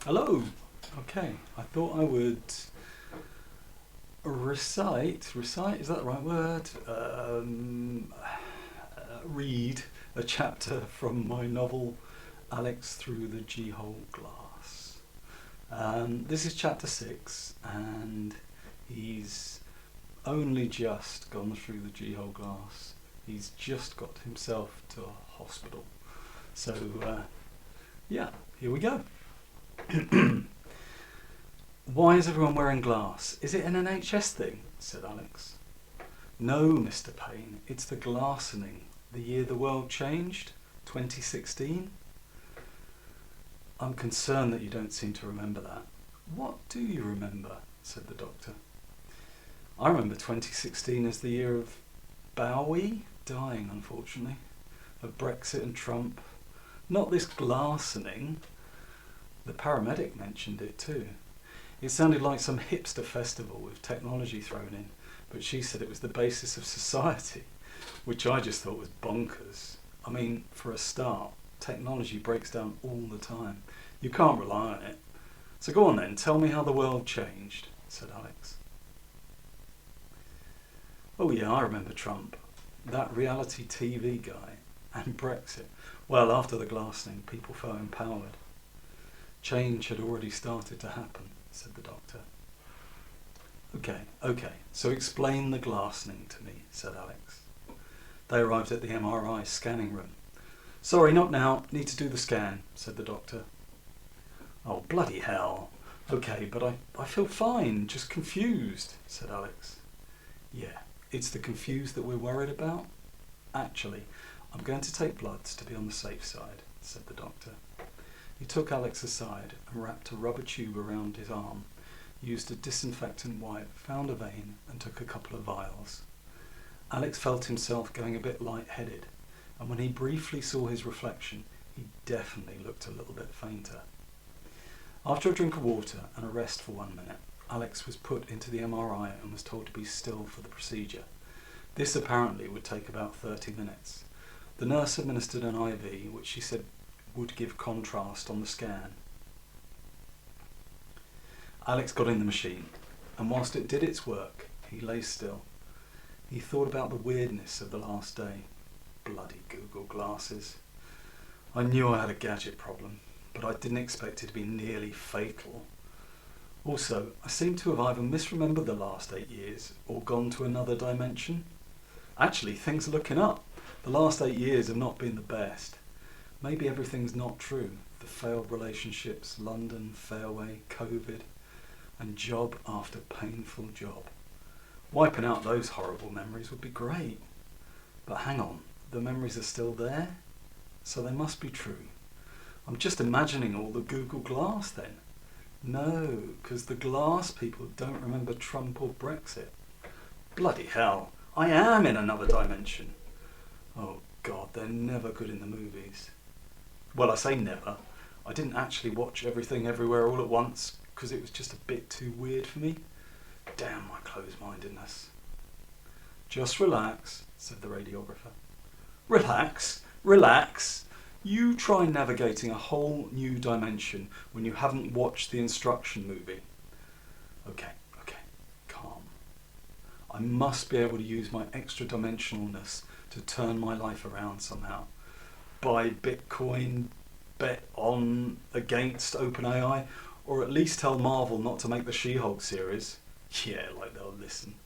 Hello. Okay, I thought I would recite, is that the right word? Read a chapter from my novel Alex Through the G-Hole Glass. This is chapter 6 and he's only just gone through the G-Hole glass. He's just got himself to a hospital. So yeah, here we go. Why is everyone wearing glass? Is it an NHS thing? Said Alex. No, Mr. Payne, it's the glassening. The year the world changed, 2016. I'm concerned that you don't seem to remember that. What do you remember? Said the doctor. I remember 2016 as the year of Bowie dying, unfortunately, of Brexit and Trump. Not this glassening. The paramedic mentioned it too. It sounded like some hipster festival with technology thrown in, but she said it was the basis of society, which I just thought was bonkers. I mean, for a start, technology breaks down all the time. You can't rely on it. So go on then, tell me how the world changed, said Alex. Oh yeah, I remember Trump, that reality TV guy, and Brexit. Well, after the glassening, people felt empowered. Change had already started to happen, said the doctor. Okay, so explain the glassening to me, said Alex. They arrived at the MRI scanning room. Sorry, not now, need to do the scan, said the doctor. Oh, bloody hell. Okay, but I feel fine, just confused, said Alex. Yeah, it's the confused that we're worried about. Actually, I'm going to take bloods to be on the safe side, said the doctor. He took Alex aside and wrapped a rubber tube around his arm, used a disinfectant wipe, found a vein and took a couple of vials. Alex felt himself going a bit light-headed, and when he briefly saw his reflection, he definitely looked a little bit fainter. After a drink of water and a rest for 1 minute, Alex was put into the MRI and was told to be still for the procedure. This apparently would take about 30 minutes. The nurse administered an IV, which she said would give contrast on the scan. Alex got in the machine, and whilst it did its work, he lay still. He thought about the weirdness of the last day. Bloody Google glasses. I knew I had a gadget problem, but I didn't expect it to be nearly fatal. Also, I seem to have either misremembered the last 8 years or gone to another dimension. Actually, things are looking up. The last 8 years have not been the best. Maybe everything's not true. The failed relationships, London, fairway, COVID, and job after painful job. Wiping out those horrible memories would be great. But hang on, the memories are still there? So they must be true. I'm just imagining all the Google Glass then. No, because the Glass people don't remember Trump or Brexit. Bloody hell, I am in another dimension. Oh God, they're never good in the movies. Well, I say never. I didn't actually watch Everything Everywhere All at Once because it was just a bit too weird for me. Damn my closed-mindedness. Just relax, said the radiographer. Relax. You try navigating a whole new dimension when you haven't watched the instruction movie. Okay, calm. I must be able to use my extra dimensionalness to turn my life around somehow. Buy Bitcoin, bet on against OpenAI, or at least tell Marvel not to make the She-Hulk series. Yeah, like they'll listen.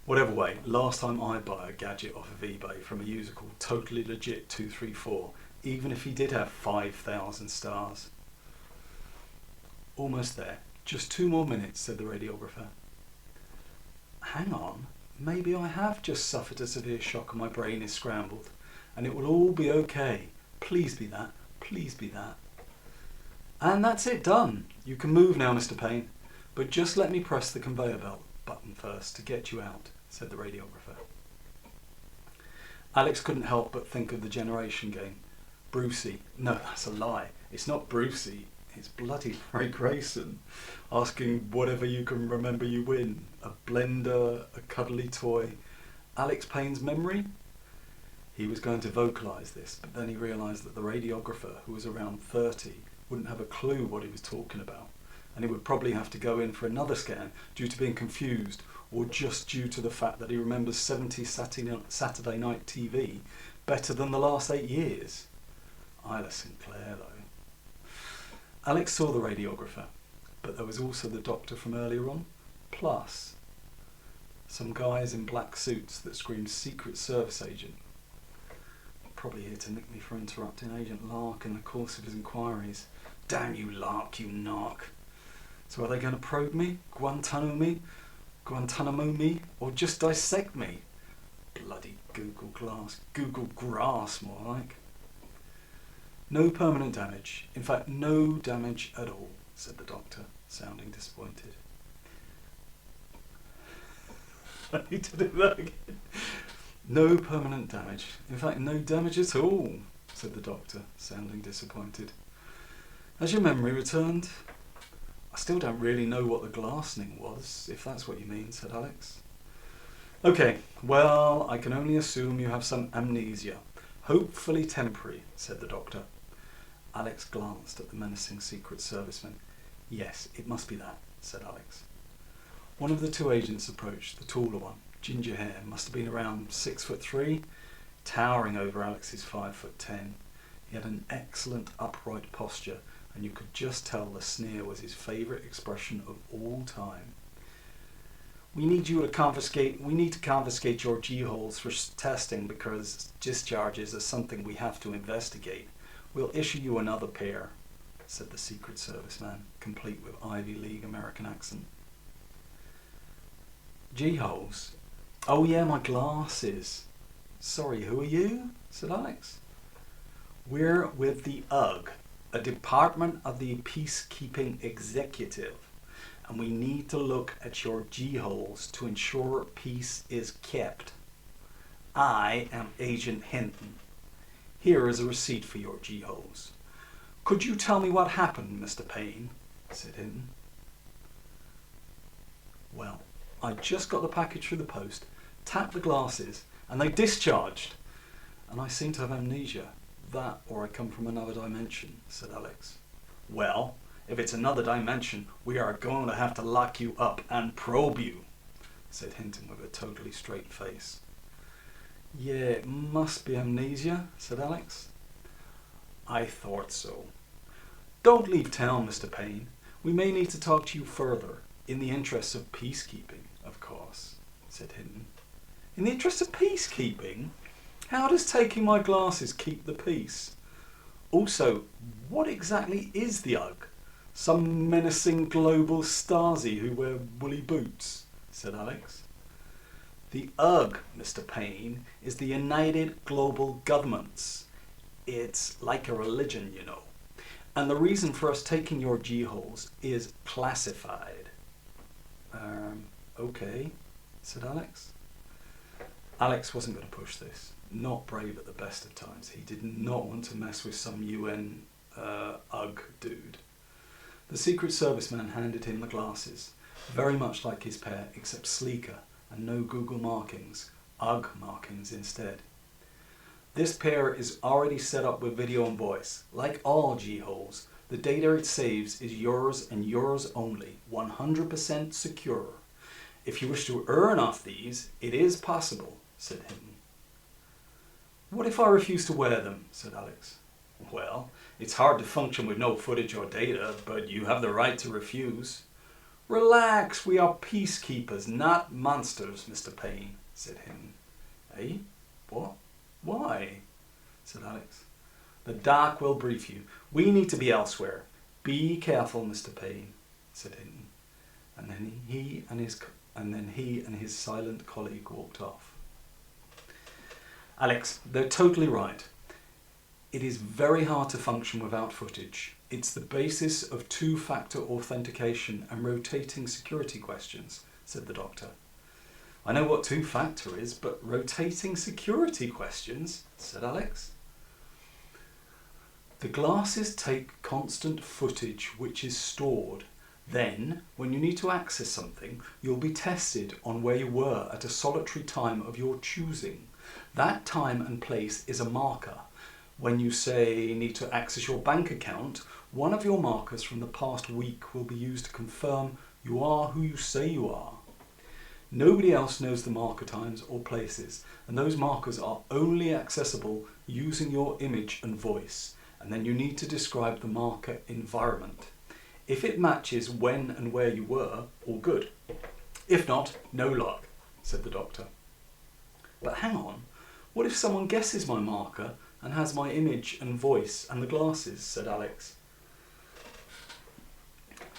Whatever way, last time I buy a gadget off of eBay from a user called Totally Legit 234, even if he did have 5,000 stars. Almost there. Just 2 more minutes, said the radiographer. Hang on, maybe I have just suffered a severe shock and my brain is scrambled. And it will all be okay. Please be that. Please be that. And that's it, done. You can move now, Mr. Payne. But just let me press the conveyor belt button first to get you out, said the radiographer. Alex couldn't help but think of the Generation game. Brucey. No, that's a lie. It's not Brucey. It's bloody Ray Grayson. Asking whatever you can remember you win. A blender, a cuddly toy. Alex Payne's memory? He was going to vocalise this, but then he realised that the radiographer, who was around 30, wouldn't have a clue what he was talking about, and he would probably have to go in for another scan due to being confused, or just due to the fact that he remembers 70 Saturday night TV better than the last 8 years. Isla Sinclair, though. Alex saw the radiographer, but there was also the doctor from earlier on, plus some guys in black suits that screamed Secret Service agent. Probably here to nick me for interrupting Agent Lark in the course of his inquiries. Damn you, Lark, you narc. So are they going to probe me, Guantanamo me, or just dissect me? Bloody Google grass, more like. No permanent damage. In fact, no damage at all, said the doctor, sounding disappointed. I need to do that again. No permanent damage. In fact, no damage at all, said the doctor, sounding disappointed. Has your memory returned? I still don't really know what the glassing was, if that's what you mean, said Alex. Okay, well, I can only assume you have some amnesia. Hopefully temporary, said the doctor. Alex glanced at the menacing Secret Serviceman. Yes, it must be that, said Alex. One of the two agents approached, the taller one. Ginger hair, must have been around 6'3", towering over Alex's 5'10". He had an excellent upright posture, and you could just tell the sneer was his favourite expression of all time. We need to confiscate your G-holes for testing because discharges are something we have to investigate. We'll issue you another pair, said the Secret Service man, complete with Ivy League American accent. G-holes? Oh yeah, my glasses. Sorry, who are you? Said Alex. We're with the UGG, a Department of the Peacekeeping Executive, and we need to look at your G-holes to ensure peace is kept. I am Agent Hinton. Here is a receipt for your G-holes. Could you tell me what happened, Mr. Payne? Said Hinton. Well, I just got the package through the post, tapped the glasses, and they discharged. And I seem to have amnesia. That or I come from another dimension, said Alex. Well, if it's another dimension, we are going to have to lock you up and probe you, said Hinton with a totally straight face. Yeah, it must be amnesia, said Alex. I thought so. Don't leave town, Mr. Payne. We may need to talk to you further, in the interests of peacekeeping, of course, said Hinton. In the interest of peacekeeping? How does taking my glasses keep the peace? Also, what exactly is the UGG? Some menacing global Stasi who wear woolly boots, said Alex. The UGG, Mr. Payne, is the United Global Governments. It's like a religion, you know. And the reason for us taking your G-holes is classified. Okay, said Alex. Alex wasn't going to push this. Not brave at the best of times. He did not want to mess with some UN UGG dude. The Secret Service man handed him the glasses, very much like his pair, except sleeker and no Google markings, UGG markings instead. This pair is already set up with video and voice. Like all G-holes, the data it saves is yours and yours only, 100% secure. If you wish to earn off these, it is possible, said Hinton. What if I refuse to wear them, said Alex. Well, it's hard to function with no footage or data, but you have the right to refuse. Relax, we are peacekeepers, not monsters, Mr. Payne, said Hinton. Eh? What? Why? Said Alex. The doc will brief you. We need to be elsewhere. Be careful, Mr. Payne, said Hinton. And then he and his silent colleague walked off. Alex, they're totally right. It is very hard to function without footage. It's the basis of two-factor authentication and rotating security questions, said the doctor. I know what two-factor is, but rotating security questions, said Alex. The glasses take constant footage which is stored. Then, when you need to access something, you'll be tested on where you were at a solitary time of your choosing. That time and place is a marker. When you say need to access your bank account, one of your markers from the past week will be used to confirm you are who you say you are. Nobody else knows the marker times or places, and those markers are only accessible using your image and voice, and then you need to describe the marker environment. If it matches when and where you were, all good. If not, no luck, said the doctor. But hang on, what if someone guesses my marker and has my image and voice and the glasses, said Alex.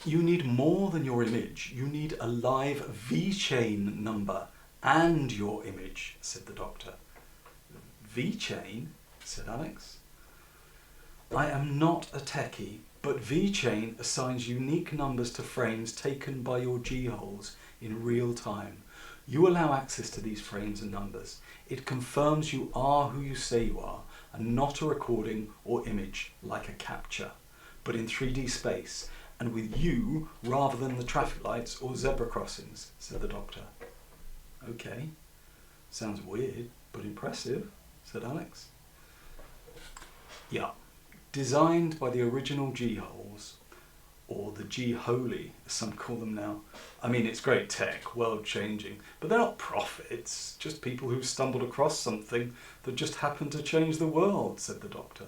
You need more than your image. You need a live V-chain number and your image, said the doctor. V-chain, said Alex. I am not a techie, but V-chain assigns unique numbers to frames taken by your G-holes in real time. You allow access to these frames and numbers. It confirms you are who you say you are, and not a recording or image like a capture, but in 3D space, and with you rather than the traffic lights or zebra crossings, said the doctor. Okay, sounds weird, but impressive, said Alex. Yeah, designed by the original G-holes, or the G-holy, as some call them now. I mean, it's great tech, world-changing, but they're not prophets, just people who stumbled across something that just happened to change the world, said the doctor.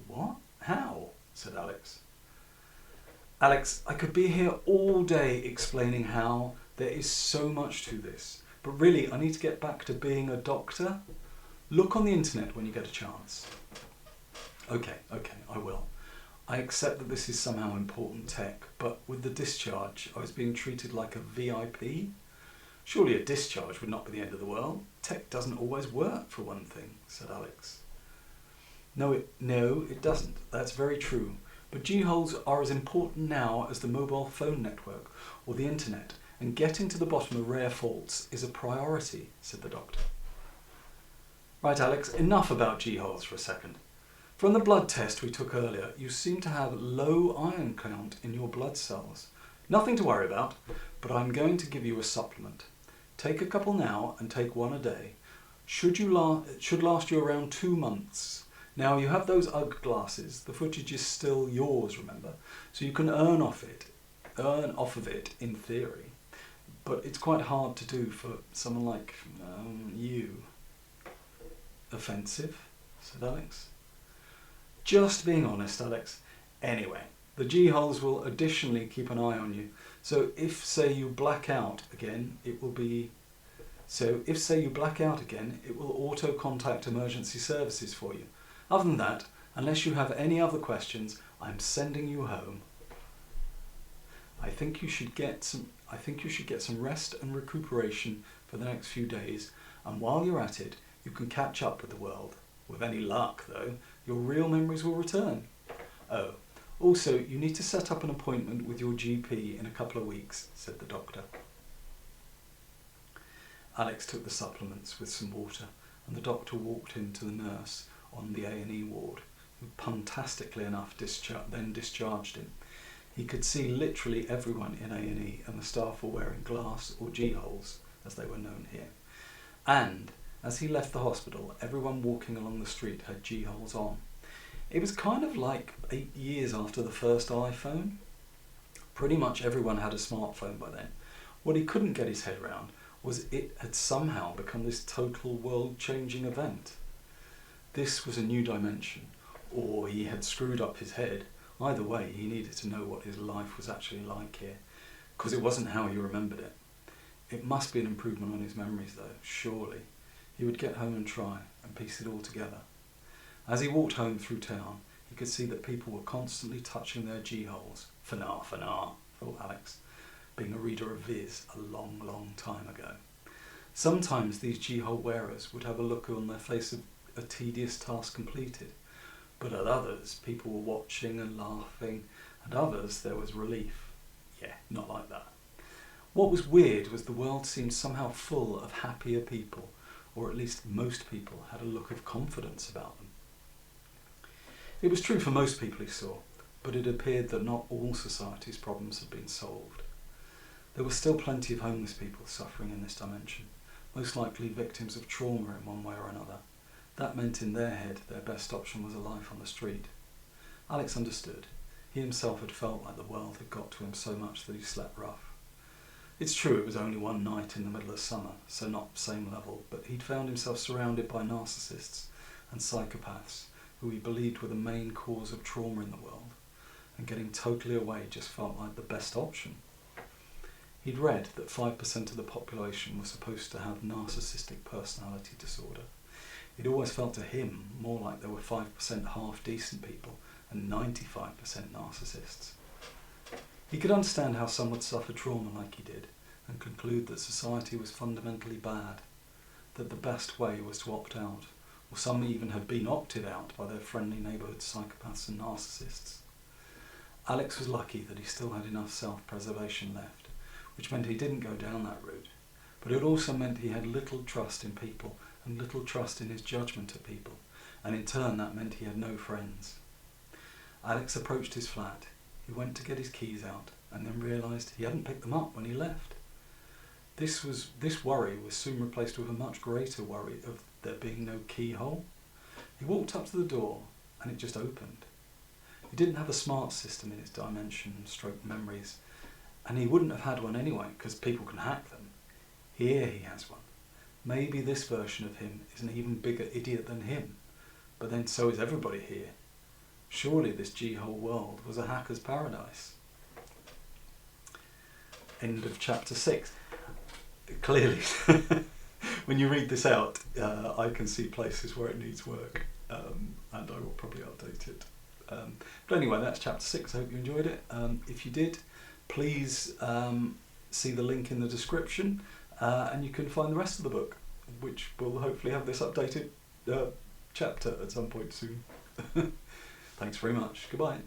What? How? Said Alex. Alex, I could be here all day explaining how there is so much to this, but really I need to get back to being a doctor. Look on the internet when you get a chance. Okay, I will. I accept that this is somehow important tech, but with the discharge, I was being treated like a VIP. Surely a discharge would not be the end of the world. Tech doesn't always work, for one thing, said Alex. No, it doesn't. That's very true. But G-holes are as important now as the mobile phone network or the internet, and getting to the bottom of rare faults is a priority, said the doctor. Right, Alex, enough about G-holes for a second. From the blood test we took earlier, you seem to have low iron count in your blood cells. Nothing to worry about, but I'm going to give you a supplement. Take a couple now and take one a day. Should last you around 2 months. Now you have those UGG glasses. The footage is still yours, remember, so you can earn off of it in theory. But it's quite hard to do for someone like you. Offensive, said Alex. Just being honest, Alex. Anyway, the G-holes will additionally keep an eye on you. So if, say, you black out again, it will auto-contact emergency services for you. Other than that, unless you have any other questions, I'm sending you home. I think you should get some rest and recuperation for the next few days, and while you're at it, you can catch up with the world. With any luck, though, your real memories will return. Oh, also, you need to set up an appointment with your GP in a couple of weeks, said the doctor. Alex took the supplements with some water, and the doctor walked in to the nurse on the A&E ward, who puntastically enough then discharged him. He could see literally everyone in A&E, and the staff were wearing glass or G-holes, as they were known here. And as he left the hospital, everyone walking along the street had G-holes on. It was kind of like 8 years after the first iPhone. Pretty much everyone had a smartphone by then. What he couldn't get his head around was it had somehow become this total world-changing event. This was a new dimension, or he had screwed up his head. Either way, he needed to know what his life was actually like here, because it wasn't how he remembered it. It must be an improvement on his memories, though, surely. He would get home and try and piece it all together. As he walked home through town, he could see that people were constantly touching their G-holes. Fanar, thought Alex, being a reader of Viz a long, long time ago. Sometimes these G-hole wearers would have a look on their face of a tedious task completed, but at others people were watching and laughing, and others there was relief. Yeah, not like that. What was weird was the world seemed somehow full of happier people, or at least most people had a look of confidence about them. It was true for most people he saw, but it appeared that not all society's problems had been solved. There were still plenty of homeless people suffering in this dimension, most likely victims of trauma in one way or another. That meant in their head their best option was a life on the street. Alex understood. He himself had felt like the world had got to him so much that he slept rough. It's true it was only one night in the middle of summer, so not same level, but he'd found himself surrounded by narcissists and psychopaths who he believed were the main cause of trauma in the world, and getting totally away just felt like the best option. He'd read that 5% of the population were supposed to have narcissistic personality disorder. It always felt to him more like there were 5% half-decent people and 95% narcissists. He could understand how some would suffer trauma like he did and conclude that society was fundamentally bad, that the best way was to opt out, or some even had been opted out by their friendly neighbourhood psychopaths and narcissists. Alex was lucky that he still had enough self-preservation left, which meant he didn't go down that route, but it also meant he had little trust in people and little trust in his judgment of people, and in turn that meant he had no friends. Alex approached his flat. He went to get his keys out and then realised he hadn't picked them up when he left. This worry was soon replaced with a much greater worry of there being no keyhole. He walked up to the door and it just opened. He didn't have a smart system in his dimension/memories, and he wouldn't have had one anyway because people can hack them. Here he has one. Maybe this version of him is an even bigger idiot than him, but then so is everybody here. Surely this G-hole world was a hacker's paradise. End of chapter 6. Clearly, when you read this out, I can see places where it needs work, and I will probably update it. But anyway, that's chapter 6. I hope you enjoyed it. If you did, please see the link in the description, and you can find the rest of the book, which will hopefully have this updated chapter at some point soon. Thanks very much. Goodbye.